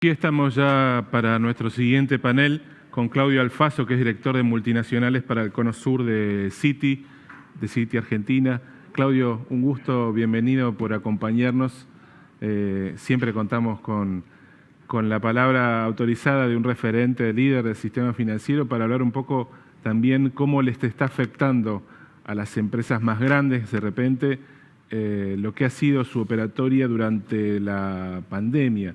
Aquí estamos ya para nuestro siguiente panel con Claudio Alfazo, que es director de multinacionales para el Cono Sur de Citi Argentina. Claudio, un gusto, bienvenido por acompañarnos. Siempre contamos con la palabra autorizada de un referente, líder del sistema financiero, para hablar un poco también cómo les está afectando a las empresas más grandes de repente lo que ha sido su operatoria durante la pandemia.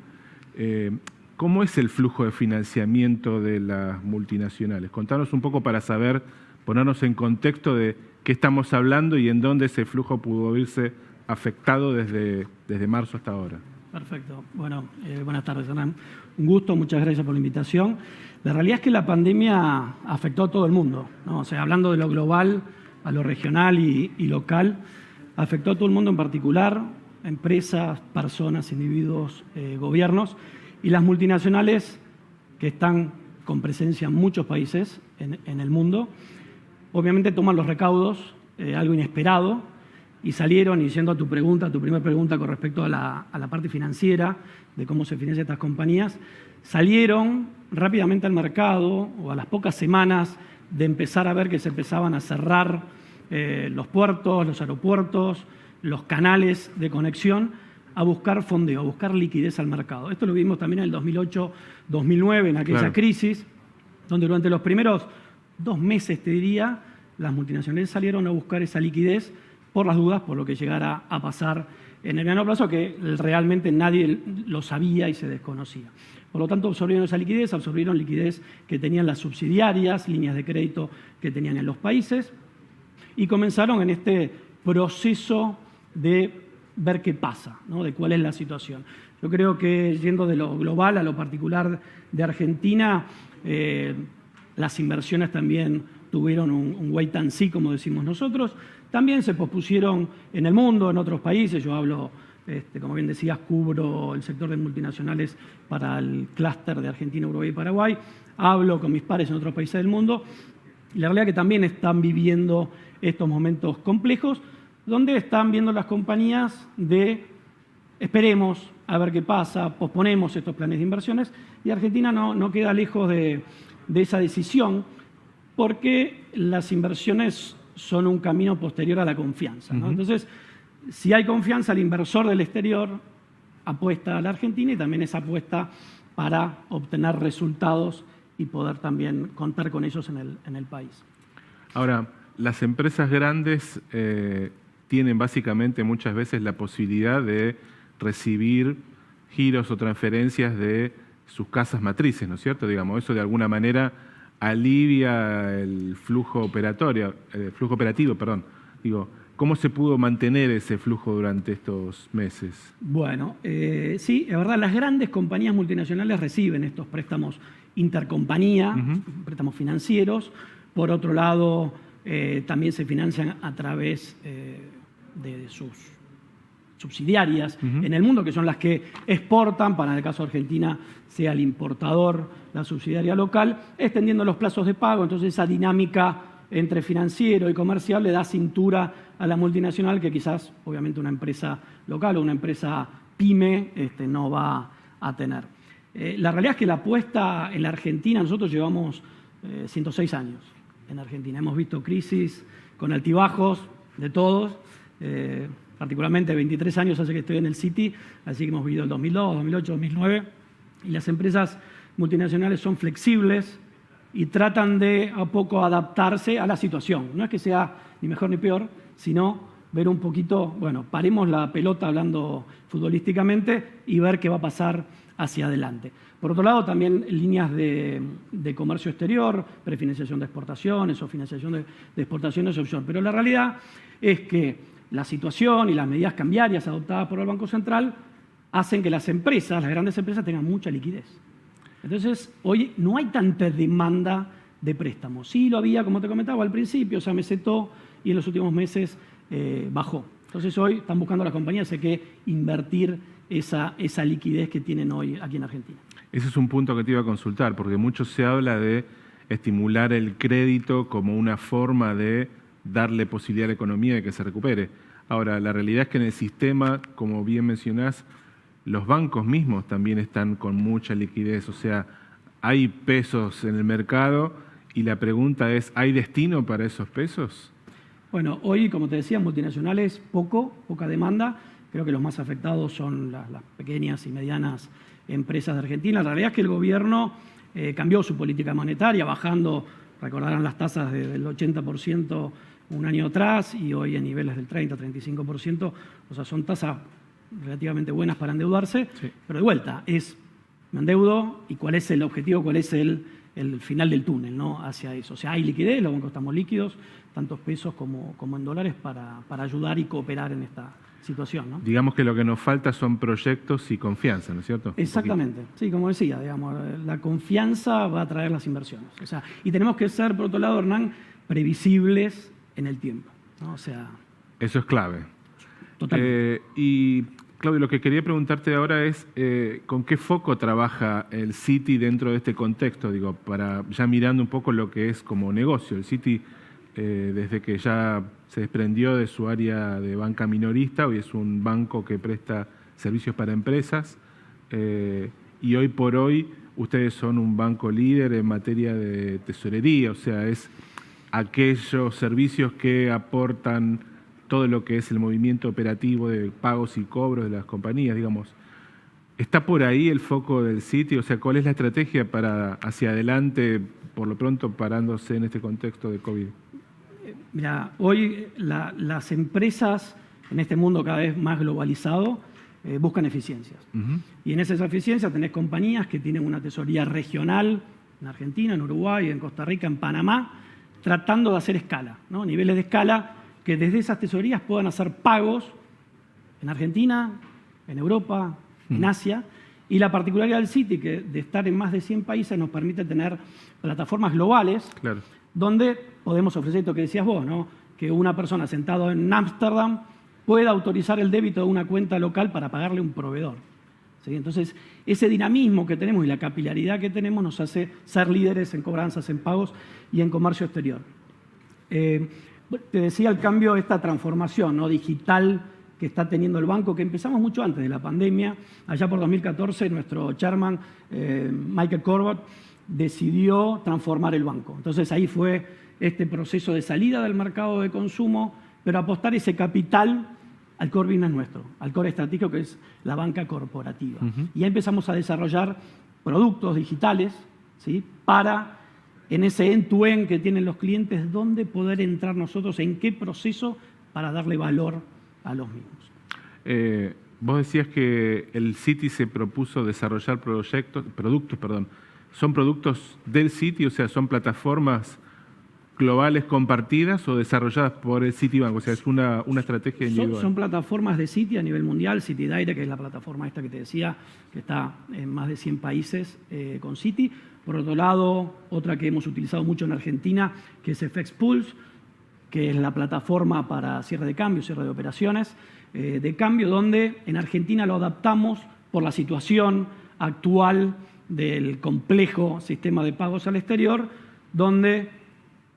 ¿Cómo es el flujo de financiamiento de las multinacionales? Contanos un poco para saber, ponernos en contexto de qué estamos hablando y en dónde ese flujo pudo verse afectado desde marzo hasta ahora. Perfecto. Bueno, buenas tardes, Hernán. Un gusto, muchas gracias por la invitación. La realidad es que la pandemia afectó a todo el mundo, ¿no? O sea, hablando de lo global a lo regional y local, afectó a todo el mundo en particular, empresas, personas, individuos, gobiernos, y las multinacionales que están con presencia en muchos países en el mundo, obviamente toman los recaudos, algo inesperado, y salieron, y yendo a tu primera pregunta con respecto a la parte financiera, de cómo se financian estas compañías, salieron rápidamente al mercado, o a las pocas semanas de empezar a ver que se empezaban a cerrar los puertos, los aeropuertos, los canales de conexión, a buscar fondeo, a buscar liquidez al mercado. Esto lo vimos también en el 2008-2009, en aquella crisis, donde durante los primeros 2 meses, te diría, las multinacionales salieron a buscar esa liquidez por las dudas, por lo que llegara a pasar en el mediano plazo, que realmente nadie lo sabía y se desconocía. Por lo tanto, absorbieron esa liquidez, absorbieron liquidez que tenían las subsidiarias, líneas de crédito que tenían en los países, y comenzaron en este proceso de ver qué pasa, ¿no? De cuál es la situación. Yo creo que, yendo de lo global a lo particular de Argentina, las inversiones también tuvieron un wait and see, como decimos nosotros. También se pospusieron en el mundo, en otros países. Yo hablo, como bien decías, cubro el sector de multinacionales para el clúster de Argentina, Uruguay y Paraguay. Hablo con mis pares en otros países del mundo. Y la realidad es que también están viviendo estos momentos complejos, donde están viendo las compañías de esperemos a ver qué pasa, posponemos estos planes de inversiones, y Argentina no queda lejos de esa decisión, porque las inversiones son un camino posterior a la confianza, ¿no? Entonces, si hay confianza, el inversor del exterior apuesta a la Argentina, y también es apuesta para obtener resultados y poder también contar con ellos en el país. Ahora, las empresas grandes tienen básicamente muchas veces la posibilidad de recibir giros o transferencias de sus casas matrices, ¿no es cierto? Digamos, eso de alguna manera alivia el flujo operativo. Digo, ¿cómo se pudo mantener ese flujo durante estos meses? Bueno, sí, es verdad, las grandes compañías multinacionales reciben estos préstamos intercompañía, préstamos financieros. Por otro lado, también se financian a través de sus subsidiarias en el mundo, que son las que exportan, para en el caso de Argentina sea el importador, la subsidiaria local, extendiendo los plazos de pago. Entonces, esa dinámica entre financiero y comercial le da cintura a la multinacional, que quizás, obviamente, una empresa local o una empresa pyme no va a tener. La realidad es que la apuesta en la Argentina, nosotros llevamos 106 años en Argentina. Hemos visto crisis con altibajos de todos, particularmente 23 años hace que estoy en el Citi, así que hemos vivido el 2002, 2008, 2009, y las empresas multinacionales son flexibles y tratan de a poco adaptarse a la situación. No es que sea ni mejor ni peor, sino ver un poquito, bueno, paremos la pelota hablando futbolísticamente y ver qué va a pasar hacia adelante. Por otro lado, también líneas de comercio exterior, prefinanciación de exportaciones o financiación de exportaciones offshore. Pero la realidad es que la situación y las medidas cambiarias adoptadas por el Banco Central hacen que las empresas, las grandes empresas, tengan mucha liquidez. Entonces, hoy no hay tanta demanda de préstamos. Sí lo había, como te comentaba al principio, se amesetó y en los últimos meses bajó. Entonces, hoy están buscando las compañías que invertir esa liquidez que tienen hoy aquí en Argentina. Ese es un punto que te iba a consultar, porque mucho se habla de estimular el crédito como una forma de darle posibilidad a la economía de que se recupere. Ahora, la realidad es que en el sistema, como bien mencionás, los bancos mismos también están con mucha liquidez, o sea, hay pesos en el mercado y la pregunta es, ¿hay destino para esos pesos? Bueno, hoy, como te decía, multinacionales, poca demanda. Creo que los más afectados son las pequeñas y medianas empresas de Argentina. La realidad es que el gobierno cambió su política monetaria, bajando, recordarán las tasas del 80% un año atrás y hoy en niveles del 30-35%. O sea, son tasas relativamente buenas para endeudarse, sí. Pero de vuelta, me endeudo y cuál es el objetivo, cuál es el final del túnel, ¿no? Hacia eso. O sea, hay liquidez, los bancos estamos líquidos, tanto pesos como en dólares, para ayudar y cooperar en esta situación, ¿no? Digamos que lo que nos falta son proyectos y confianza, ¿no es cierto? Exactamente, sí, como decía, digamos, la confianza va a traer las inversiones. O sea, y tenemos que ser, por otro lado, Hernán, previsibles en el tiempo, ¿no? O sea, eso es clave. Totalmente. Y Claudio, lo que quería preguntarte ahora es ¿con qué foco trabaja el Citi dentro de este contexto? Digo, para ya mirando un poco lo que es como negocio. El Citi, desde que ya se desprendió de su área de banca minorista, hoy es un banco que presta servicios para empresas y hoy por hoy ustedes son un banco líder en materia de tesorería, o sea, es aquellos servicios que aportan todo lo que es el movimiento operativo de pagos y cobros de las compañías, digamos. ¿Está por ahí el foco del Citi? O sea, ¿cuál es la estrategia para hacia adelante, por lo pronto parándose en este contexto de COVID? Mira, hoy las empresas en este mundo cada vez más globalizado buscan eficiencias. Y en esas eficiencias tenés compañías que tienen una tesorería regional en Argentina, en Uruguay, en Costa Rica, en Panamá, tratando de hacer escala, ¿no? Niveles de escala que desde esas tesorerías puedan hacer pagos en Argentina, en Europa, en Asia. Y la particularidad del Citi, que de estar en más de 100 países, nos permite tener plataformas globales, claro, donde podemos ofrecer esto que decías vos, ¿no? Que una persona sentada en Ámsterdam pueda autorizar el débito de una cuenta local para pagarle a un proveedor. ¿Sí? Entonces, ese dinamismo que tenemos y la capilaridad que tenemos nos hace ser líderes en cobranzas, en pagos y en comercio exterior. Te decía el cambio, esta transformación, ¿no?, digital que está teniendo el banco, que empezamos mucho antes de la pandemia. Allá por 2014, nuestro chairman, Michael Corbat, decidió transformar el banco. Entonces ahí fue este proceso de salida del mercado de consumo, pero apostar ese capital al core business nuestro, al core estratégico que es la banca corporativa. Y ahí empezamos a desarrollar productos digitales, ¿sí?, para, en ese end-to-end que tienen los clientes, dónde poder entrar nosotros, en qué proceso para darle valor a los mismos. Vos decías que el Citi se propuso desarrollar productos. ¿Son productos del Citi, o sea, son plataformas globales compartidas o desarrolladas por el Citibank? O sea, es una estrategia individual. Son plataformas de Citi a nivel mundial. Citi Direct, que es la plataforma esta que te decía, que está en más de 100 países con Citi. Por otro lado, otra que hemos utilizado mucho en Argentina, que es FX Pulse, que es la plataforma para cierre de cambio, cierre de operaciones de cambio, donde en Argentina lo adaptamos por la situación actual del complejo sistema de pagos al exterior, donde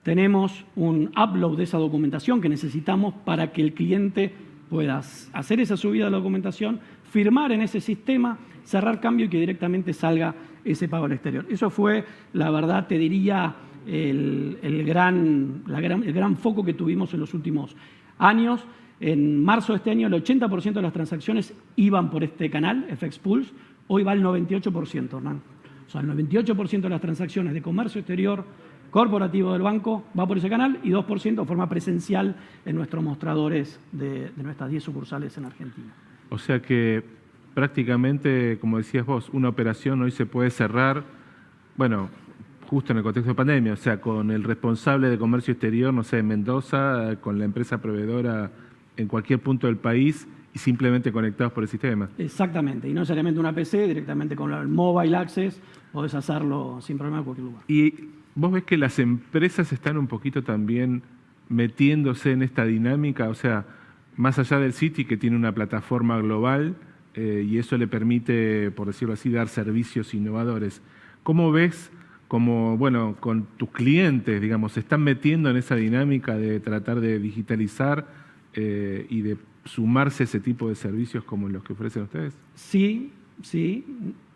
tenemos un upload de esa documentación que necesitamos para que el cliente pueda hacer esa subida de la documentación, firmar en ese sistema, cerrar cambio y que directamente salga ese pago al exterior. Eso fue, la verdad, te diría, el gran foco que tuvimos en los últimos años. En marzo de este año, el 80% de las transacciones iban por este canal, FX Pulse. Hoy va el 98%, Hernán. O sea, el 98% de las transacciones de comercio exterior corporativo del banco va por ese canal y 2% de forma presencial en nuestros mostradores de nuestras 10 sucursales en Argentina. O sea que prácticamente, como decías vos, una operación hoy se puede cerrar, bueno, justo en el contexto de pandemia, o sea, con el responsable de comercio exterior, no sé, en Mendoza, con la empresa proveedora en cualquier punto del país y simplemente conectados por el sistema. Exactamente, y no necesariamente una PC, directamente con el Mobile Access, podés hacerlo sin problema en cualquier lugar. Y vos ves que las empresas están un poquito también metiéndose en esta dinámica, o sea, más allá del Citi, que tiene una plataforma global y eso le permite, por decirlo así, dar servicios innovadores. ¿Cómo ves, como, bueno, con tus clientes, digamos, se están metiendo en esa dinámica de tratar de digitalizar y de sumarse a ese tipo de servicios como los que ofrecen ustedes? Sí,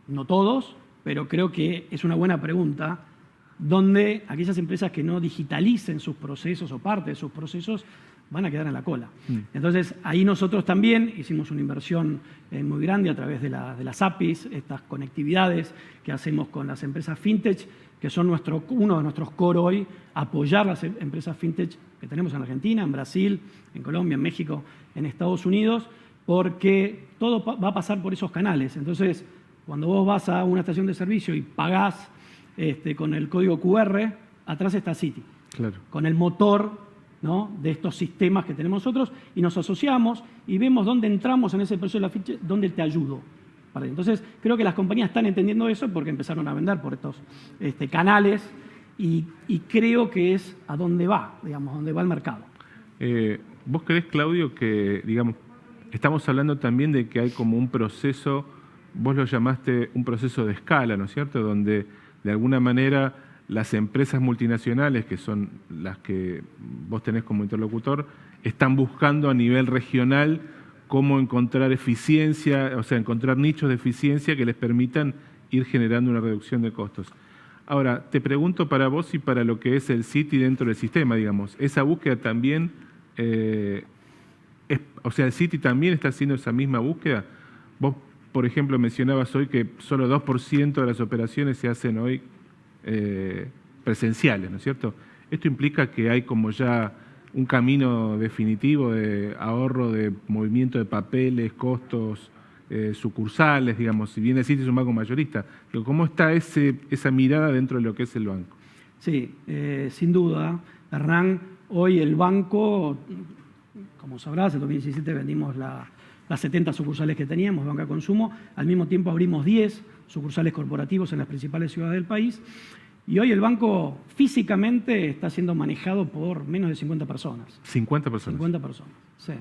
no todos, pero creo que es una buena pregunta, donde aquellas empresas que no digitalicen sus procesos o parte de sus procesos van a quedar en la cola. Entonces, ahí nosotros también hicimos una inversión muy grande a través de las APIs, estas conectividades que hacemos con las empresas fintech, que son uno de nuestros core hoy, apoyar las empresas fintech que tenemos en Argentina, en Brasil, en Colombia, en México, en Estados Unidos, porque todo va a pasar por esos canales. Entonces, cuando vos vas a una estación de servicio y pagás con el código QR, atrás está Citi, claro, con el motor, ¿no?, de estos sistemas que tenemos nosotros, y nos asociamos y vemos dónde entramos en ese proceso de la ficha, dónde te ayudo. Entonces, creo que las compañías están entendiendo eso porque empezaron a vender por estos canales y creo que es a dónde va, digamos, dónde va el mercado. ¿Vos creés, Claudio, que, digamos, estamos hablando también de que hay como un proceso, vos lo llamaste un proceso de escala, ¿no es cierto?, donde de alguna manera las empresas multinacionales, que son las que vos tenés como interlocutor, están buscando a nivel regional cómo encontrar eficiencia, o sea, encontrar nichos de eficiencia que les permitan ir generando una reducción de costos. Ahora, te pregunto para vos y para lo que es el Citi dentro del sistema, digamos, esa búsqueda también, o sea, el Citi también está haciendo esa misma búsqueda. Vos, por ejemplo, mencionabas hoy que solo 2% de las operaciones se hacen hoy presenciales, ¿no es cierto? Esto implica que hay como ya un camino definitivo de ahorro de movimiento de papeles, costos, sucursales, digamos, si bien el Citi es un banco mayorista. Pero ¿cómo está esa mirada dentro de lo que es el banco? Sí, sin duda, Hernán, hoy el banco, como sabrás, en 2017 vendimos las 70 sucursales que teníamos, banca consumo, al mismo tiempo abrimos 10 sucursales corporativos en las principales ciudades del país, y hoy el banco físicamente está siendo manejado por menos de 50 personas. 50 personas. 50 personas, sí.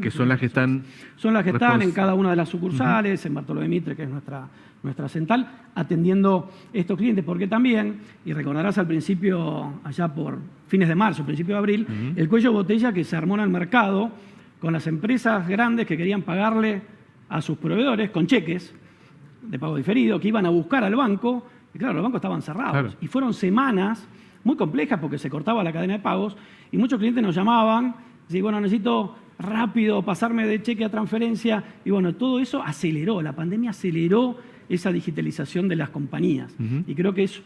Que son las que están... Son las que están en cada una de las sucursales, en Bartolomé Mitre, que es nuestra central, atendiendo estos clientes, porque también, y recordarás al principio, allá por fines de marzo, principio de abril, el cuello de botella que se armó en el mercado con las empresas grandes que querían pagarle a sus proveedores con cheques de pago diferido, que iban a buscar al banco, y claro, los bancos estaban cerrados. Claro. Y fueron semanas muy complejas porque se cortaba la cadena de pagos y muchos clientes nos llamaban, y bueno, necesito rápido pasarme de cheque a transferencia, y bueno, todo eso aceleró, la pandemia aceleró esa digitalización de las compañías. Y creo que es,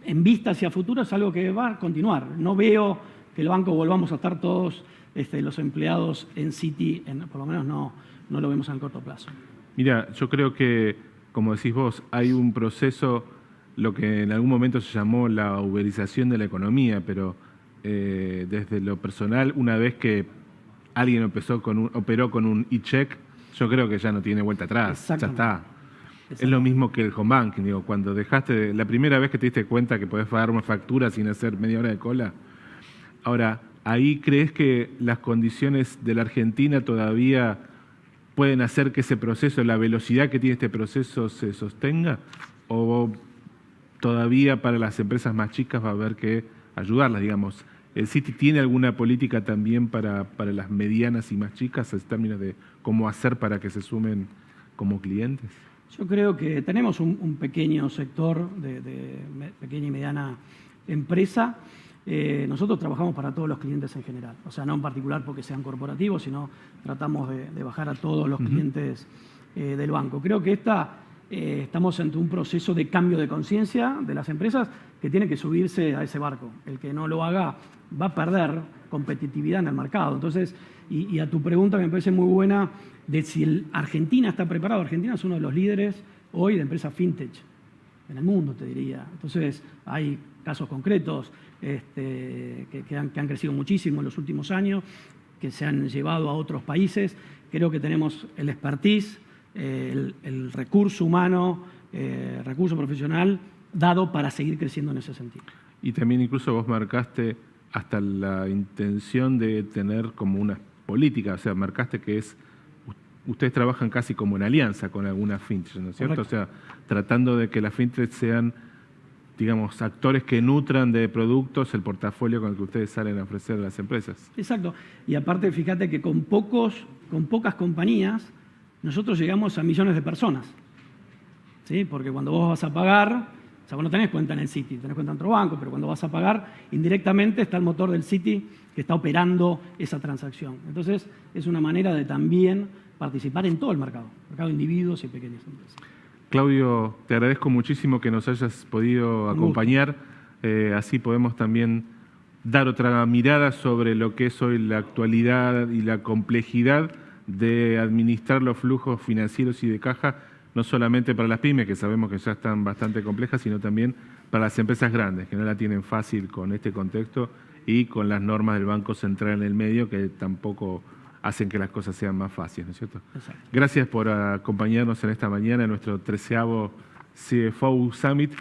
en vista hacia futuro, es algo que va a continuar. No veo que el banco volvamos a estar todos los empleados en Citi, por lo menos no lo vemos en el corto plazo. Mira, yo creo que, como decís vos, hay un proceso, lo que en algún momento se llamó la uberización de la economía, pero desde lo personal, una vez que alguien operó con un e-check, yo creo que ya no tiene vuelta atrás, ya está. Es lo mismo que el home banking, digo, cuando la primera vez que te diste cuenta que podés pagar una factura sin hacer media hora de cola. Ahora, ¿ahí crees que las condiciones de la Argentina todavía pueden hacer que ese proceso, la velocidad que tiene este proceso, se sostenga? ¿O todavía para las empresas más chicas va a haber que ayudarlas, digamos? ¿El Citi tiene alguna política también para las medianas y más chicas en términos de cómo hacer para que se sumen como clientes? Yo creo que tenemos un pequeño sector de pequeña y mediana empresa. Nosotros trabajamos para todos los clientes en general, o sea, no en particular porque sean corporativos, sino tratamos de bajar a todos los clientes del banco. Creo que estamos ante un proceso de cambio de conciencia de las empresas que tienen que subirse a ese barco. El que no lo haga va a perder competitividad en el mercado. Entonces, y a tu pregunta me parece muy buena de si Argentina está preparado. Argentina es uno de los líderes hoy de empresas fintech en el mundo, te diría. Entonces, hay casos concretos que han crecido muchísimo en los últimos años, que se han llevado a otros países. Creo que tenemos el expertise, el recurso humano, recurso profesional dado para seguir creciendo en ese sentido. Y también incluso vos marcaste hasta la intención de tener como una política, o sea, marcaste que ustedes trabajan casi como en alianza con algunas fintech, ¿no es cierto? Correcto. O sea, tratando de que las fintech sean, digamos, actores que nutran de productos el portafolio con el que ustedes salen a ofrecer a las empresas. Exacto. Y aparte, fíjate que con pocos con pocas compañías, nosotros llegamos a millones de personas. ¿Sí? Porque cuando vos vas a pagar, o sea, vos no tenés cuenta en el Citi, tenés cuenta en otro banco, pero cuando vas a pagar, indirectamente está el motor del Citi que está operando esa transacción. Entonces, es una manera de también participar en todo el mercado de individuos y pequeñas empresas. Claudio, te agradezco muchísimo que nos hayas podido acompañar. Así podemos también dar otra mirada sobre lo que es hoy la actualidad y la complejidad de administrar los flujos financieros y de caja, no solamente para las pymes, que sabemos que ya están bastante complejas, sino también para las empresas grandes, que no la tienen fácil con este contexto y con las normas del Banco Central en el medio, que tampoco hacen que las cosas sean más fáciles, ¿no es cierto? Exacto. Gracias por acompañarnos en esta mañana en nuestro 13º CFO Summit.